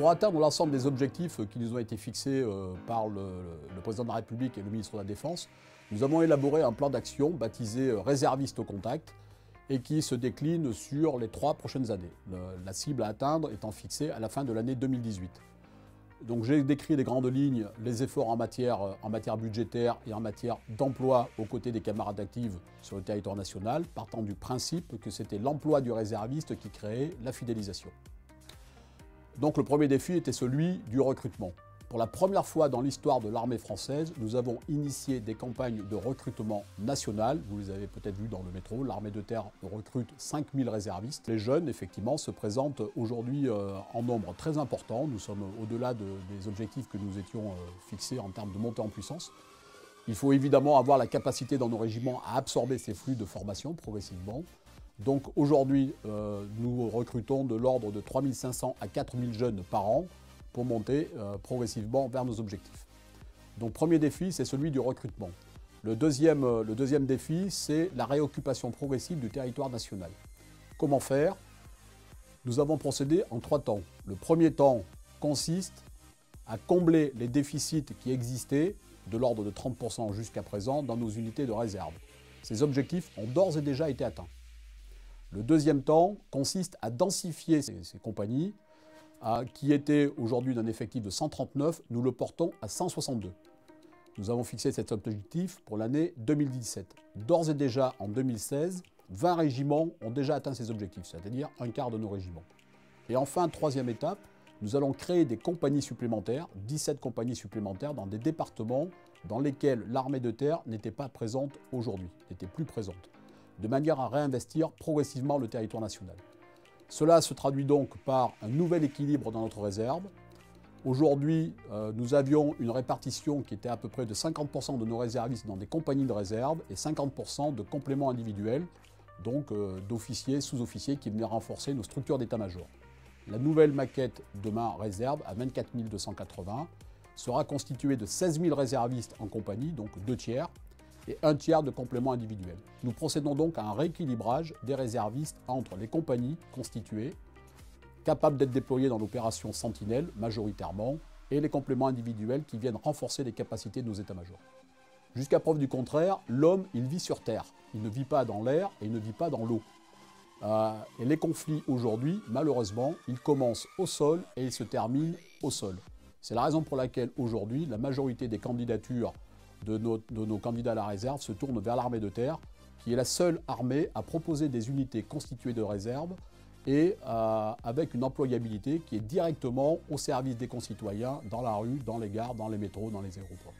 Pour atteindre l'ensemble des objectifs qui nous ont été fixés par le président de la République et le ministre de la Défense, nous avons élaboré un plan d'action baptisé Réservistes au contact et qui se décline sur les 3 prochaines années. La cible à atteindre étant fixée à la fin de l'année 2018. Donc j'ai décrit les grandes lignes, les efforts en matière budgétaire et en matière d'emploi aux côtés des camarades actives sur le territoire national, partant du principe que c'était l'emploi du réserviste qui créait la fidélisation. Donc le premier défi était celui du recrutement. Pour la première fois dans l'histoire de l'armée française, nous avons initié des campagnes de recrutement nationales. Vous les avez peut-être vues dans le métro. L'armée de terre recrute 5000 réservistes. Les jeunes, effectivement, se présentent aujourd'hui en nombre très important. Nous sommes au-delà des objectifs que nous étions fixés en termes de montée en puissance. Il faut évidemment avoir la capacité dans nos régiments à absorber ces flux de formation progressivement. Donc aujourd'hui, nous recrutons de l'ordre de 3500 à 4000 jeunes par an pour monter progressivement vers nos objectifs. Donc premier défi, c'est celui du recrutement. Le deuxième défi, c'est la réoccupation progressive du territoire national. Comment faire? Nous avons procédé en 3 temps. Le premier temps consiste à combler les déficits qui existaient de l'ordre de 30% jusqu'à présent dans nos unités de réserve. Ces objectifs ont d'ores et déjà été atteints. Le deuxième temps consiste à densifier ces compagnies qui étaient aujourd'hui d'un effectif de 139, nous le portons à 162. Nous avons fixé cet objectif pour l'année 2017. D'ores et déjà en 2016, 20 régiments ont déjà atteint ces objectifs, c'est-à-dire un quart de nos régiments. Et enfin, troisième étape, nous allons créer des compagnies supplémentaires, 17 compagnies supplémentaires dans des départements dans lesquels l'armée de terre n'était pas présente aujourd'hui, n'était plus présente, de manière à réinvestir progressivement le territoire national. Cela se traduit donc par un nouvel équilibre dans notre réserve. Aujourd'hui, nous avions une répartition qui était à peu près de 50% de nos réservistes dans des compagnies de réserve et 50% de compléments individuels, donc d'officiers, sous-officiers qui venaient renforcer nos structures d'état-major. La nouvelle maquette de ma réserve, à 24 280, sera constituée de 16 000 réservistes en compagnie, donc 2 tiers, et 1 tiers de compléments individuels. Nous procédons donc à un rééquilibrage des réservistes entre les compagnies constituées, capables d'être déployées dans l'opération Sentinelle majoritairement, et les compléments individuels qui viennent renforcer les capacités de nos états-majors. Jusqu'à preuve du contraire, l'homme, il vit sur Terre. Il ne vit pas dans l'air et il ne vit pas dans l'eau. Et les conflits aujourd'hui, malheureusement, ils commencent au sol et ils se terminent au sol. C'est la raison pour laquelle aujourd'hui, la majorité des candidatures de nos candidats à la réserve se tournent vers l'armée de terre, qui est la seule armée à proposer des unités constituées de réserve et avec une employabilité qui est directement au service des concitoyens dans la rue, dans les gares, dans les métros, dans les aéroports.